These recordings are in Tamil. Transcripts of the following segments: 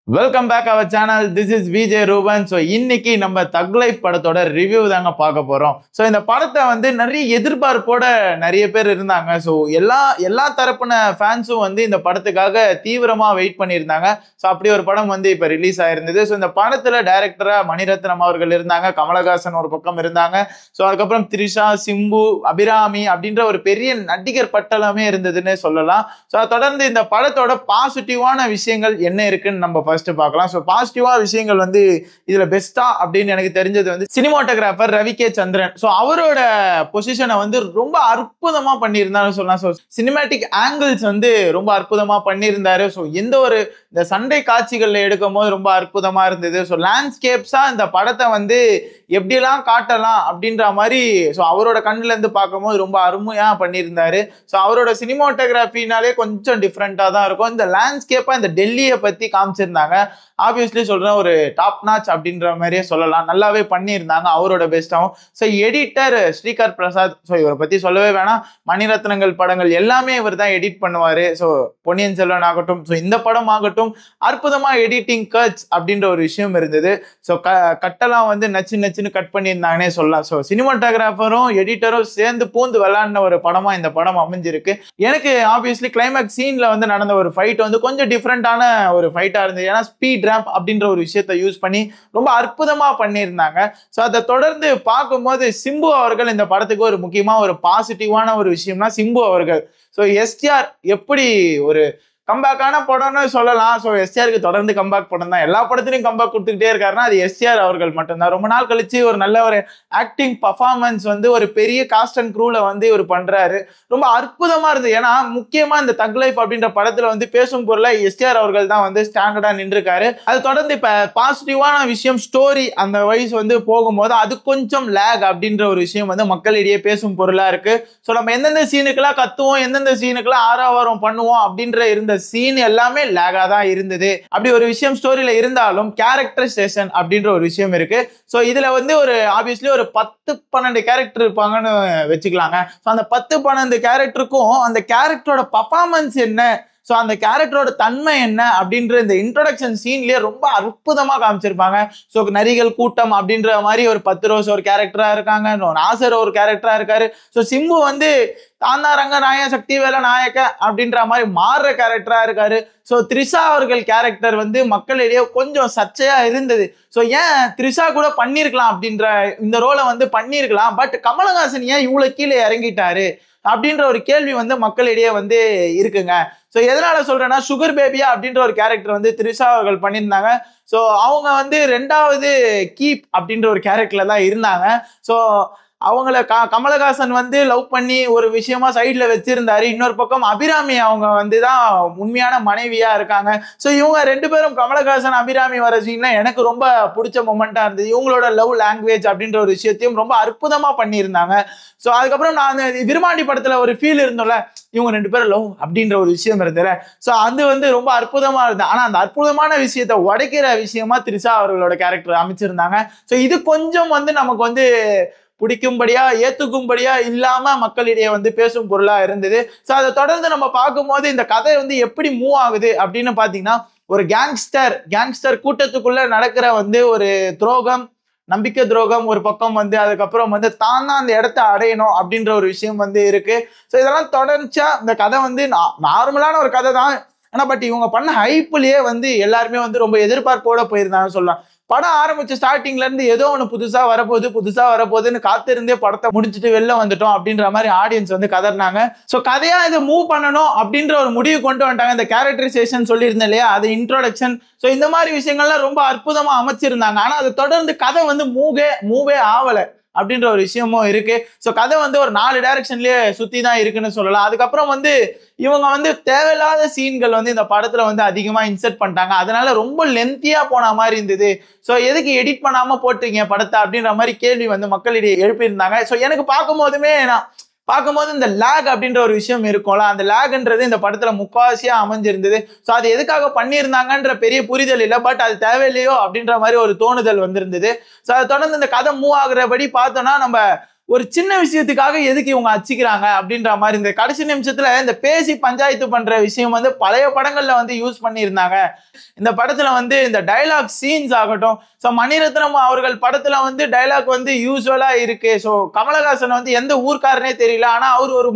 Welcome back our channel. This is Vijay Ruban. So இன்னைக்கு நம்ம தக் லைஃப் படத்தோட ரிவ்யூ தாங்க பார்க்க போறோம். ஸோ இந்த படத்தை வந்து நிறைய எதிர்பார்ப்போட நிறைய பேர் இருந்தாங்க. ஸோ எல்லா தரப்புன ஃபேன்ஸும் வந்து இந்த படத்துக்காக தீவிரமா வெயிட் பண்ணியிருந்தாங்க. ஸோ அப்படி ஒரு படம் வந்து இப்போ ரிலீஸ் ஆயிருந்தது. ஸோ இந்த படத்துல டைரக்டரா மணிரத்னம் அவர்கள் இருந்தாங்க, கமலஹாசன் ஒரு பக்கம் இருந்தாங்க. ஸோ அதுக்கப்புறம் த்ரிஷா, சிம்பு, அபிராமி அப்படின்ற ஒரு பெரிய நடிகர் பட்டலமே இருந்ததுன்னு சொல்லலாம். ஸோ அதை தொடர்ந்து இந்த படத்தோட பாசிட்டிவான விஷயங்கள் என்ன இருக்குன்னு நம்ம ஃபர்ஸ்ட் பார்க்கலாம். ஸோ பாசிட்டிவா விஷயங்கள் வந்து இதுல பெஸ்டா அப்படின்னு எனக்கு தெரிஞ்சது வந்து சினிமாட்டோகிராஃபர் ரவி கே சந்திரன். ஸோ அவரோட பொசிஷனை வந்து ரொம்ப அற்புதமா பண்ணியிருந்தாரு சொல்லலாம். ஸோ சினிமேட்டிக் ஆங்கிள்ஸ் வந்து ரொம்ப அற்புதமா பண்ணியிருந்தாரு. ஸோ எந்த ஒரு இந்த சண்டை காட்சிகள்ல எடுக்கும் போது ரொம்ப அற்புதமா இருந்தது. ஸோ லேண்ட்ஸ்கேப்ஸா இந்த படத்தை வந்து எப்படியெல்லாம் காட்டலாம் அப்படின்ற மாதிரி ஸோ அவரோட கண்ணுல இருந்து பார்க்கும்போது ரொம்ப அருமையா பண்ணியிருந்தாரு. ஸோ அவரோட சினிமாட்டோகிராஃபினாலே கொஞ்சம் டிஃப்ரெண்டா தான் இருக்கும். இந்த லேண்ட்ஸ்கேப்பா இந்த டெல்லியை பத்தி காமிச்சிருந்தாங்க. ஆப்வியஸ்லி சொல்றேன், ஒரு டாப் நாச் அப்படின்ற மாதிரியே சொல்லலாம். நல்லாவே பண்ணியிருந்தாங்க அவரோட பெஸ்டாகவும். So editor Sreekar Prasad. So இவரை பத்தி சொல்லவே வேணாம். மணிரத்னங்கள் படங்கள் எல்லாமே இவர் தான் எடிட் பண்ணுவாரு. ஸோ பொன்னியின் செல்வன் ஆகட்டும், ஸோ இந்த படம் ஆகட்டும், அற்புதமா எடிட்டிங் கட்ஸ் அப்படின்ற ஒரு விஷயம் இருந்தது. ஸோ கட்டெல்லாம் வந்து நச்சு நச்சுன்னு கட் பண்ணியிருந்தாங்கன்னே சொல்லலாம். ஸோ சினிமாட்டோகிராஃபரும் எடிட்டரும் சேர்ந்து பூந்து விளையாடின ஒரு படமா இந்த படம் அமைஞ்சிருக்கு. எனக்கு ஆப்வியஸ்லி கிளைமேக்ஸ் சீன்ல வந்து நடந்த ஒரு ஃபைட் வந்து கொஞ்சம் டிஃப்ரெண்டான ஒரு ஃபைட்டா இருந்தது. ஏன்னா ஸ்பீட் ரேம்ப் அப்படின்ற ஒரு விஷயத்தை யூஸ் பண்ணி ரொம்ப அற்புதமா பண்ணியிருந்தாங்க. ஸோ அதை தொடர்ந்து பார்க்கும்போது சிம்பு அவர்கள் இந்த படத்துக்கு ஒரு முக்கியமா ஒரு பாசிட்டிவான ஒரு விஷயம்னா சிம்பு அவர்கள். ஸோ எஸ்டிஆர் எப்படி ஒரு கம்பேக்கான படம்னு சொல்லலாம். ஸோ எஸ்டிஆருக்கு தொடர்ந்து கம்பேக் படம் தான். எல்லா படத்துலையும் கம்பேக் கொடுத்துக்கிட்டே இருக்காருன்னா அது எஸ்டிஆர் அவர்கள் மட்டும்தான். ரொம்ப நாள் கழிச்சு ஒரு நல்ல ஒரு ஆக்டிங் பர்ஃபார்மன்ஸ் வந்து ஒரு பெரிய காஸ்ட் அண்ட் க்ரூல வந்து இவர் பண்றாரு. ரொம்ப அற்புதமா இருந்தது. ஏன்னா முக்கியமா இந்த தக் லைஃப் அப்படின்ற படத்துல வந்து பேசும் பொருளை எஸ்டிஆர் அவர்கள் தான் வந்து ஸ்டாண்டர்டா நின்றுருக்காரு. அது தொடர்ந்து இப்ப பாசிட்டிவான விஷயம் ஸ்டோரி அந்த வயசு வந்து போகும்போது அது கொஞ்சம் லேக் அப்படின்ற ஒரு விஷயம் வந்து மக்களிடையே பேசும் பொருளா இருக்கு. ஸோ நம்ம எந்தெந்த சீனுக்கெல்லாம் கத்துவோம், எந்தெந்த சீனுக்கெல்லாம் ஆறாவாரம் பண்ணுவோம் அப்படின்ற இருந்த சீன் எல்லாமே லேகா தான் இருந்தது. அப்படி ஒரு விஷயம் ஸ்டோரியில இருந்தாலும் கேரக்டரைசேஷன் அப்படின்ற ஒரு விஷயம் இருக்கு. ஸோ இதுல வந்து ஒரு ஆப்வியஸ்லி ஒரு 10-12 கேரக்டர் இருப்பாங்கன்னு வச்சுக்கலாங்க. ஸோ அந்த 10-12 கேரக்டருக்கும் அந்த கேரக்டரோட பர்ஃபார்மன்ஸ் என்ன, ஸோ அந்த கேரக்டரோட தன்மை என்ன அப்படின்ற இந்த இன்ட்ரோடக்ஷன் சீன்லயே ரொம்ப அற்புதமா காமிச்சிருப்பாங்க. ஸோ நரிகள் கூட்டம் அப்படின்ற மாதிரி ஒரு 10 ரோஸ் ஒரு கேரக்டரா இருக்காங்க, நாசர் ஒரு கேரக்டரா இருக்காரு. ஸோ சிம்பு வந்து தாந்தா ரங்க நாய சக்தி வேலை நாயக்க அப்படின்ற மாதிரி மாறுற கேரக்டரா இருக்காரு. ஸோ த்ரிஷா அவர்கள் கேரக்டர் வந்து மக்களிடையே கொஞ்சம் சர்ச்சையா இருந்தது. ஸோ ஏன் த்ரிஷா கூட பண்ணியிருக்கலாம் அப்படின்ற இந்த ரோலை வந்து பண்ணியிருக்கலாம், பட் கமலஹாசன் ஏன் இவ்வளவு கீழே இறங்கிட்டாரு அப்படின்ற ஒரு கேள்வி வந்து மக்களிடையே வந்து இருக்குங்க. ஸோ எதனால சொல்றேன்னா, சுகர் பேபியா அப்படின்ற ஒரு கேரக்டர் வந்து த்ரிஷா அவர்கள் பண்ணியிருந்தாங்க. ஸோ அவங்க வந்து 2வது கீப் அப்படின்ற ஒரு கேரக்டர்ல தான் இருந்தாங்க. ஸோ அவங்கள கமலஹாசன் வந்து லவ் பண்ணி ஒரு விஷயமா சைட்ல வச்சிருந்தாரு. இன்னொரு பக்கம் அபிராமி அவங்க வந்து தான் உண்மையான மனைவியா இருக்காங்க. ஸோ இவங்க 2 பேரும் கமலஹாசன் அபிராமி வர சீன்ல எனக்கு ரொம்ப பிடிச்ச மொமெண்டா இருந்தது. இவங்களோட லவ் லாங்குவேஜ் அப்படின்ற ஒரு விஷயத்தையும் ரொம்ப அற்புதமா பண்ணியிருந்தாங்க. ஸோ அதுக்கப்புறம் நான் விருமாண்டி படத்துல ஒரு ஃபீல் இருந்தோம்ல, இவங்க 2 பேரும் லவ் அப்படின்ற ஒரு விஷயம் இருந்தது. ஸோ அது வந்து ரொம்ப அற்புதமா இருந்தது. ஆனா அந்த அற்புதமான விஷயத்தை உடைக்கிற விஷயமா த்ரிஷா அவர்களோட கேரக்டர் அமைச்சிருந்தாங்க. ஸோ இது கொஞ்சம் வந்து நமக்கு வந்து பிடிக்கும்படியா ஏத்துக்கும்படியா இல்லாம மக்களிடையே வந்து பேசும் பொருளா இருந்தது. ஸோ அதை தொடர்ந்து நம்ம பார்க்கும்போது இந்த கதை வந்து எப்படி மூவ் ஆகுது அப்படின்னு பாத்தீங்கன்னா, ஒரு கேங்ஸ்டர் கூட்டத்துக்குள்ள நடக்கிற வந்து ஒரு துரோகம், நம்பிக்கை துரோகம் ஒரு பக்கம் வந்து, அதுக்கப்புறம் வந்து தான் அந்த இடத்த அடையணும் அப்படின்ற ஒரு விஷயம் வந்து இருக்கு. ஸோ இதெல்லாம் தொடர்ச்சா இந்த கதை வந்து நார்மலான ஒரு கதை தான். ஆனா பட் இவங்க பண்ண ஹைப்லயே வந்து எல்லாருமே வந்து ரொம்ப எதிர்பார்ப்போட போயிருந்தாங்கன்னு சொல்லலாம். படம் ஆரம்பிச்ச ஸ்டார்டிங்ல இருந்து ஏதோ ஒன்று புதுசா வரப்போகுதுன்னு காத்திருந்தே படத்தை முடிச்சுட்டு வெளில வந்துட்டோம் அப்படின்ற மாதிரி ஆடியன்ஸ் வந்து கதறினாங்க. ஸோ கதையா இதை மூவ் பண்ணணும் அப்படின்ற ஒரு முடிவு கொண்டு வந்துட்டாங்க. இந்த கேரக்டரைசேஷன் சொல்லியிருந்தேன் இல்லையா, அது இன்ட்ரோடக்ஷன். ஸோ இந்த மாதிரி விஷயங்கள்லாம் ரொம்ப அற்புதமா அமைச்சிருந்தாங்க. ஆனா அதை தொடர்ந்து கதை வந்து மூவே ஆகல அப்படின்ற ஒரு விஷயமும் இருக்கு. ஸோ கதை வந்து ஒரு 4 டைரக்ஷன்லயே சுத்தி தான் இருக்குன்னு சொல்லலாம். அதுக்கப்புறம் வந்து இவங்க வந்து தேவையில்லாத சீன்கள் வந்து இந்த படத்துல வந்து அதிகமா இன்சர்ட் பண்ணிட்டாங்க. அதனால ரொம்ப லென்த்தியா போன மாதிரி இருந்தது. ஸோ எதுக்கு எடிட் பண்ணாம போட்டீங்க படத்தை அப்படின்ற மாதிரி கேள்வி வந்து மக்களிடையே எழுப்பியிருந்தாங்க. ஸோ எனக்கு பார்க்கும்போது இந்த லேக் அப்படின்ற ஒரு விஷயம் இருக்கும்ல, அந்த லேக்ன்றது இந்த படத்துல முக்காவாசியா அமைஞ்சிருந்தது. ஸோ அது எதுக்காக பண்ணியிருந்தாங்கன்ற பெரிய புரிதல் இல்லை, பட் அது தேவையில்லையோ அப்படின்ற மாதிரி ஒரு தோணுதல் வந்திருந்தது. ஸோ அதை தொடர்ந்து இந்த கதை மூவ் ஆகுறபடி பார்த்தோம்னா, நம்ம ஒரு சின்ன விஷயத்துக்காக எதுக்கு இவங்க அச்சிக்கிறாங்க அப்படின்ற மாதிரி இந்த கடைசி நிமிஷத்துல இந்த பேசி பஞ்சாயத்து பண்ற விஷயம் வந்து பழைய படங்கள்ல வந்து யூஸ் பண்ணியிருந்தாங்க. இந்த படத்துல வந்து இந்த டைலாக் சீன்ஸ் ஆகட்டும், ஸோ மணிரத்னம் அவர்கள் படத்துல வந்து டைலாக் வந்து யூஸ்வலா இருக்கு. ஸோ கமலஹாசன் வந்து எந்த ஊர்க்காரனே தெரியல, ஆனா அவர் ஒரு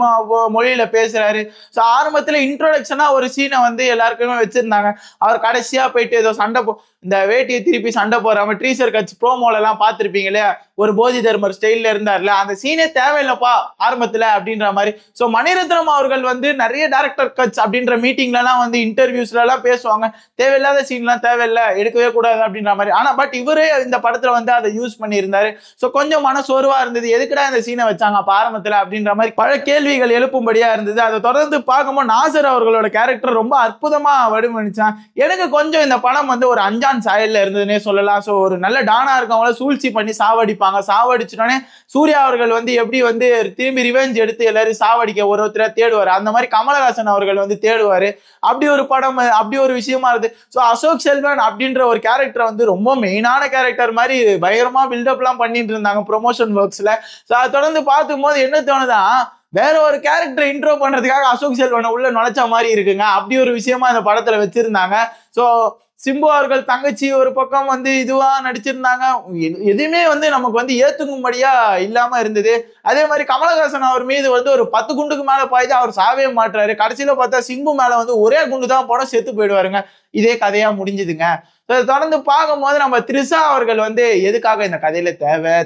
மொழியில பேசுறாரு. ஸோ ஆரம்பத்துல இன்ட்ரோடக்ஷனா ஒரு சீனை வந்து எல்லாருக்குமே வச்சிருந்தாங்க. அவர் கடைசியா போயிட்டு ஏதோ சண்டை இந்த வேட்டியை திருப்பி சண்டை போறாம ட்ரீசர் கட்சி ப்ரோமோல எல்லாம் பார்த்திருப்பீங்க இல்லையா, ஒரு போதி தர்மர் ஸ்டைல்ல இருந்தார்ல, அந்த சீனே தேவையில்லைப்பா ஆரம்பத்துல அப்படின்ற மாதிரி. ஸோ மணிரத்னம் அவர்கள் வந்து நிறைய டைரக்டர் கட்ஸ் அப்படின்ற மீட்டிங்ல எல்லாம் வந்து இன்டர்வியூஸ்ல எல்லாம் பேசுவாங்க, தேவையில்லாத சீன்லாம் தேவையில்லை, எடுக்கவே கூடாது அப்படின்ற மாதிரி. ஆனா பட் இவரே இந்த படத்துல வந்து அதை யூஸ் பண்ணியிருந்தாரு. ஸோ கொஞ்சம் மனசோர்வா இருந்தது, எதுக்குடா இந்த சீனை வச்சாங்க அப்ப ஆரம்பத்துல அப்படின்ற மாதிரி பல கேள்விகள் எழுப்பும்படியா இருந்தது. அதை தொடர்ந்து பார்க்கும்போது நாசர் அவர்களோட கேரக்டர் ரொம்ப அற்புதமா வடிவமைச்சான். எனக்கு கொஞ்சம் இந்த படம் வந்து ஒரு அஞ்சான் சாயல்ல இருந்ததுன்னே சொல்லலாம். ஸோ ஒரு நல்ல டானா இருக்கவங்கள சூழ்ச்சி பண்ணி சாவடிப்பாங்க. சாவடிச்சுட்டோன்னே சூர்யா அவர்கள் வந்து எப்படி வந்து திரும்பி ரிவெஞ்ச் எடுத்து எல்லாரும் சாவடிக்க ஒருத்தரை தேடுவார், அந்த மாதிரி கமலஹாசன் அவர்கள் வந்து தேடுவாரு. அப்படி ஒரு படம், அப்படி ஒரு விஷயமா இருக்கு. ஸோ அசோக் செல்வன் அப்படின்ற ஒரு கேரக்டர் வந்து ரொம்ப மெயினான கேரக்டர் மாதிரி பயங்கரமா பில்டப் எல்லாம் பண்ணிட்டு இருந்தாங்க ப்ரொமோஷன் ஒர்க்ஸ்ல. ஸோ அதை தொடர்ந்து பார்க்கும் போது என்ன தோணுதா, வேற ஒரு கேரக்டர் இன்ட்ரோ பண்றதுக்காக அசோக் செல்வனை உள்ள நுழைச்ச மாதிரி இருக்குங்க. அப்படி ஒரு விஷயமா இந்த படத்துல வச்சிருந்தாங்க. ஸோ சிம்பு அவர்கள் தங்கச்சி ஒரு பக்கம் வந்து இதுவா நடிச்சிருந்தாங்க. எதுவுமே வந்து நமக்கு வந்து ஏத்துக்கும்படியா இல்லாம இருந்தது. அதே மாதிரி கமலஹாசன் அவர் மீது வந்து ஒரு 10 குண்டுக்கு மேல பாய்து அவர் சாவே மாட்டுறாரு. கடைசியில பார்த்தா சிம்பு மேல வந்து ஒரே குண்டு தான் போட செத்து போயிடுவாருங்க. இதே கதையா முடிஞ்சுதுங்க. தொடர்ந்து பார்க்கும்போது நம்ம த்ரிஷா அவர்கள் வந்து எதுக்காக இந்த கதையில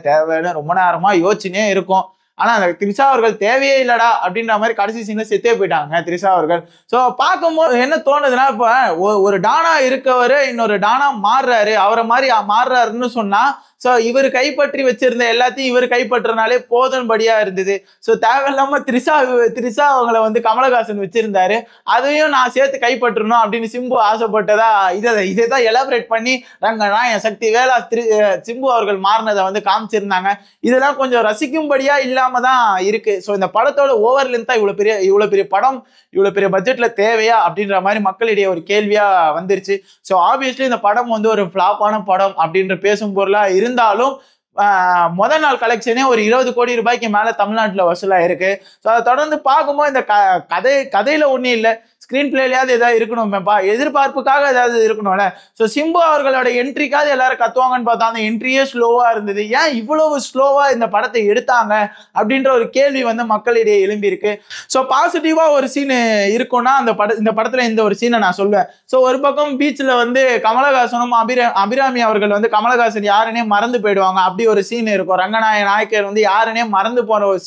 தேவைன்னு ரொம்ப நேரமா யோசிச்சுனே இருக்கும். ஆனா அந்த த்ரிஷா அவர்கள் தேவையே இல்லடா அப்படின்ற மாதிரி கடைசி சீன்ல செத்தே போயிட்டாங்க த்ரிஷா அவர்கள். ஸோ பார்க்கும்போது என்ன தோணுதுன்னா, இப்போ ஒரு டானா இருக்கவரு இன்னொரு டானா மாறுறாரு, அவரை மாதிரி மாறுறாருன்னு சொன்னா, ஸோ இவர் கைப்பற்றி வச்சிருந்த எல்லாத்தையும் இவர் கைப்பற்றினாலே போதும்படியா இருந்தது. ஸோ தேவையில்லாம த்ரிஷா அவங்கள வந்து கமலஹாசன் வச்சிருந்தாரு, அதையும் நான் சேர்த்து கைப்பற்றணும் அப்படின்னு சிம்பு ஆசைப்பட்டதா இதை தான் எலாபரேட் பண்ணி ரங்கனா என் சக்தி வேலா சிம்பு அவர்கள் மாறினதை வந்து காமிச்சிருந்தாங்க. இதெல்லாம் கொஞ்சம் ரசிக்கும்படியா இல்லாம தான் இருக்கு. ஸோ இந்த படத்தோட ஓவர் லென்த்தா இவ்வளவு பெரிய படம் இவ்வளவு பெரிய பட்ஜெட்ல தேவையா அப்படின்ற மாதிரி மக்களிடையே ஒரு கேள்வியா வந்துருச்சு. ஸோ ஆப்வியஸ்லி இந்த படம் வந்து ஒரு ஃபிளாப்பான படம் அப்படின்ற பேசும் பொருளா இருந்தாலும் முதல் நாள் கலெக்ஷனே ஒரு 20 கோடி ரூபாய்க்கு மேல தமிழ்நாட்டில் வசூலா இருக்கு. ஸோ அதை தொடர்ந்து பார்க்கும்போது இந்த கதையில ஒன்றும் இல்லை, ஸ்கிரீன் பிளேலையாவது ஏதாவது இருக்கணுமேப்பா, எதிர்பார்ப்புக்காக ஏதாவது இருக்கணும்ல. ஸோ சிம்பு அவர்களோட என்ட்ரிக்காவது எல்லாரும் கத்துவாங்கன்னு பார்த்தா அந்த என்ட்ரியே ஸ்லோவா இருந்தது. ஏன் இவ்வளவு ஸ்லோவா இந்த படத்தை எடுத்தாங்க அப்படின்ற ஒரு கேள்வி வந்து மக்களிடையே எழும்பி இருக்கு. ஸோ பாசிட்டிவா ஒரு சீன் இருக்கும்னா இந்த படத்துல இந்த ஒரு சீனை நான் சொல்லுவேன். ஸோ ஒரு பக்கம் பீச்சில் வந்து கமலஹாசனும் அபிராமி அவர்கள் வந்து கமலஹாசன் யாருன்னே மறந்து போயிடுவாங்க. அப்படி ஒரு சீன் இருக்கும். நாயக்கர் வந்து யாருன்னே மறந்து போற ஒரு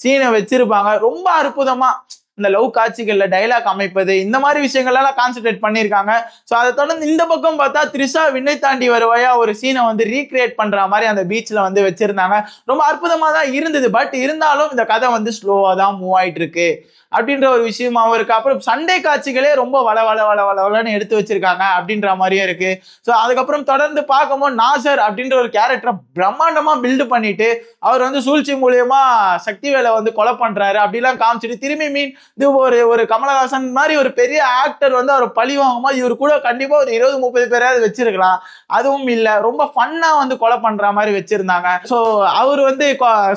சீனை வச்சிருப்பாங்க. ரொம்ப அற்புதமா இந்த லவ் காட்சிகள்ல டைலாக் அமைப்பது, இந்த மாதிரி விஷயங்கள்லாம் கான்சென்ட்ரேட் பண்ணியிருக்காங்க. ஸோ அதை தொடர்ந்து இந்த பக்கம் பார்த்தா த்ரிஷா விண்ணை தாண்டி வருவாயா ஒரு சீனை வந்து ரீக்ரியேட் பண்ற மாதிரி அந்த பீச்ல வந்து வச்சிருந்தாங்க. ரொம்ப அற்புதமா தான் இருந்தது. பட் இருந்தாலும் இந்த கதை வந்து ஸ்லோவா தான் மூவ் ஆயிட்டு இருக்கு அப்படின்ற ஒரு விஷயமாவும் இருக்கு. அப்புறம் சண்டே காட்சிகளே ரொம்ப வளன்னு எடுத்து வச்சிருக்காங்க அப்படின்ற மாதிரியே இருக்கு. ஸோ அதுக்கப்புறம் தொடர்ந்து பார்க்கும்போது நாசர் அப்படின்ற ஒரு கேரக்டரை பிரம்மாண்டமா பில்டு பண்ணிட்டு அவர் வந்து சூழ்ச்சி மூலியமா சக்திவேலை வந்து கொலை பண்றாரு அப்படிலாம் காமிச்சிட்டு திரும்பி இது ஒரு கமலஹாசன் மாதிரி ஒரு பெரிய ஆக்டர் வந்து அவர் பழி வாங்கும்போது இவர் கூட கண்டிப்பா ஒரு 20-30 பேராவது வச்சிருக்கலாம். அதுவும் இல்லை, ரொம்ப ஃபன்னா வந்து கொலை பண்ற மாதிரி வச்சிருந்தாங்க. ஸோ அவர் வந்து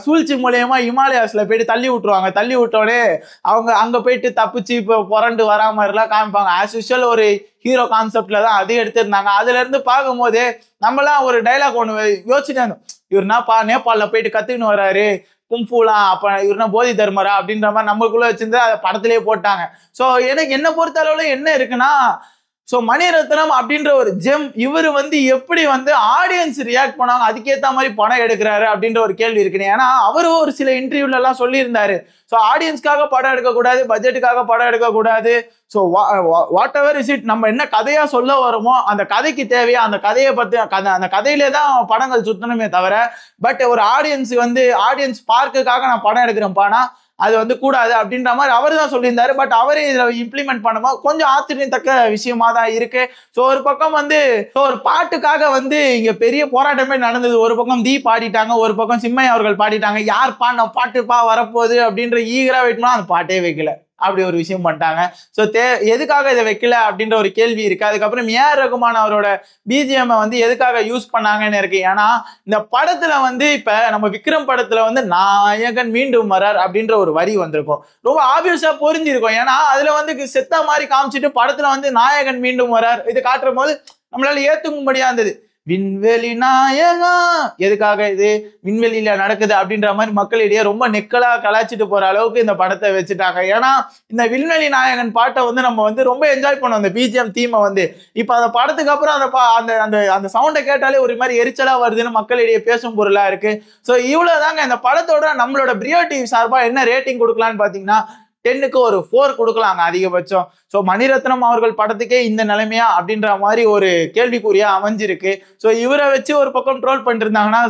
சூழ்ச்சி மூலியமா இமாலயாஸ்ல போயிட்டு தள்ளி விட்டுருவாங்க. தள்ளி விட்டோடனே அவங்க அங்க போயிட்டு தப்பிச்சு இப்போ புரண்டு வரா மாதிரிலாம் காமிப்பாங்க. ஆஸ் யூஷுவல் ஒரு ஹீரோ கான்செப்ட்ல தான் அதே எடுத்திருந்தாங்க. அதுல இருந்து பார்க்கும்போது நம்மளாம் ஒரு டைலாக் ஒன்று யோசிச்சுட்டே இருந்தோம், இவருனாப்பா நேபாளில் போயிட்டு கத்துக்கின்னு வர்றாரு கும்ஃபுலாம், அப்ப இவருனா போதி தர்மரா அப்படின்ற மாதிரி நம்மளுக்குள்ள வச்சிருந்து அதை படத்திலேயே போட்டாங்க. ஸோ எனக்கு என்ன பொறுத்த அளவுல என்ன இருக்குன்னா, ஸோ மணிரத்னம் அப்படின்ற ஒரு ஜெம் இவர் வந்து எப்படி வந்து ஆடியன்ஸ் ரியாக்ட் பண்ணாங்க அதுக்கேற்ற மாதிரி படம் எடுக்கிறாரு அப்படின்ற ஒரு கேள்வி இருக்குன்னு. ஏன்னா அவரும் ஒரு சில இன்டர்வியூல எல்லாம் சொல்லியிருந்தாரு, ஸோ ஆடியன்ஸ்க்காக படம் எடுக்கக்கூடாது, பட்ஜெட்டுக்காக படம் எடுக்கக்கூடாது, so what ever is it, நம்ம என்ன கதையா சொல்ல வரோமோ அந்த கதைக்கு தேவையா அந்த கதையை பற்றி அந்த கதையிலே தான் படங்கள் சுத்தணுமே தவிர, பட் ஒரு ஆடியன்ஸ் பார்க்குக்காக நான் படம் எடுக்கிறேன்ப்பானா அது வந்து கூடாது அப்படின்ற மாதிரி அவர் தான் சொல்லியிருந்தாரு. பட் அவரே இதில் இம்ப்ளிமெண்ட் பண்ணும்போது கொஞ்சம் ஆச்சரியத்தக்க விஷயமா தான் இருக்கு. ஸோ ஒரு பக்கம் வந்து ஒரு பாட்டுக்காக வந்து இங்க பெரிய போராட்டமே நடந்தது. ஒரு பக்கம் தீ பாடிட்டாங்க, ஒரு பக்கம் சிம்மை அவர்கள் பாடிட்டாங்க. யார் பாடின பாட்டுப்பா வரப்போகுது அப்படின்ற ஈகரா வெயிட் பண்ணா அந்த பாட்டே வைக்கல. அப்படி ஒரு விஷயம் பண்ணிட்டாங்க. ஸோ எதுக்காக இதை வைக்கல அப்படின்ற ஒரு கேள்வி இருக்கு. அதுக்கப்புறம் ஏஆர் ரகுமான் அவரோட பிஜிஎம் வந்து எதுக்காக யூஸ் பண்ணாங்கன்னு இருக்கு. ஏன்னா இந்த படத்துல வந்து இப்ப நம்ம விக்ரம் படத்துல வந்து நாயகன் மீண்டும் வரார் அப்படின்ற ஒரு வரி வந்திருக்கும், ரொம்ப ஆப்வியஸா புரிஞ்சிருக்கும். ஏன்னா அதுல வந்து செத்த மாதிரி காமிச்சிட்டு படத்துல வந்து நாயகன் மீண்டும் வரார் இது காட்டுற போது நம்மளால ஏத்துக்கும்படியா இருந்தது. விண்வெளி நாயகா எதுக்காக இது விண்வெளியில நடக்குது அப்படின்ற மாதிரி மக்களிடையே ரொம்ப நெக்கலா கலாச்சிட்டு போற அளவுக்கு இந்த படத்தை வச்சுட்டாங்க. ஏன்னா இந்த விண்வெளி நாயகன் பாட்டை வந்து நம்ம வந்து ரொம்ப என்ஜாய் பண்ணோம் அந்த பிஜிஎம் தீமை வந்து. இப்ப அந்த படத்துக்கு அப்புறம் அந்த அந்த அந்த சவுண்டை கேட்டாலே ஒரு மாதிரி எரிச்சலா வருதுன்னு மக்களிடையே பேசும் பொருளா இருக்கு. ஸோ இவ்வளவுதாங்க இந்த படத்தோட நம்மளோட பிரியோ டிவி சார்பா என்ன ரேட்டிங் கொடுக்கலான்னு பாத்தீங்கன்னா 10க்கு ஒரு 4 கொடுக்கலாங்க அதிகபட்சம். ஸோ மணிரத்னம் அவர்கள் படத்துக்கே இந்த நிலைமையா அப்படின்ற மாதிரி ஒரு கேள்விக்குறியா அமைஞ்சிருக்கு. ஸோ இவரை வச்சு ஒரு பக்கம் ட்ரோல் பண்ணிட்டு இருந்தாங்கன்னா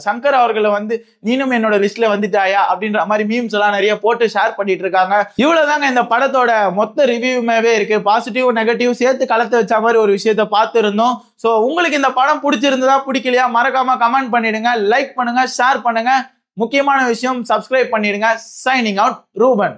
சங்கர் அவர்களை வந்து நீனும் என்னோட லிஸ்ட்ல வந்துட்டாயா அப்படின்ற மாதிரி மீம்ஸ் எல்லாம் நிறைய போட்டு ஷேர் பண்ணிட்டு இருக்காங்க. இவ்வளவுதாங்க இந்த படத்தோட மொத்த ரிவ்யூமே இருக்கு. பாசிட்டிவ் நெகட்டிவ் சேர்த்து கலந்து வச்ச மாதிரி ஒரு விஷயத்த பார்த்துருந்தோம். ஸோ உங்களுக்கு இந்த படம் பிடிச்சிருந்ததா பிடிக்கலையா மறக்காம கமெண்ட் பண்ணிடுங்க, லைக் பண்ணுங்க, ஷேர் பண்ணுங்க. முக்கியமான விஷயம் சப்ஸ்கிரைப் பண்ணிடுங்க. Signing out, Ruban.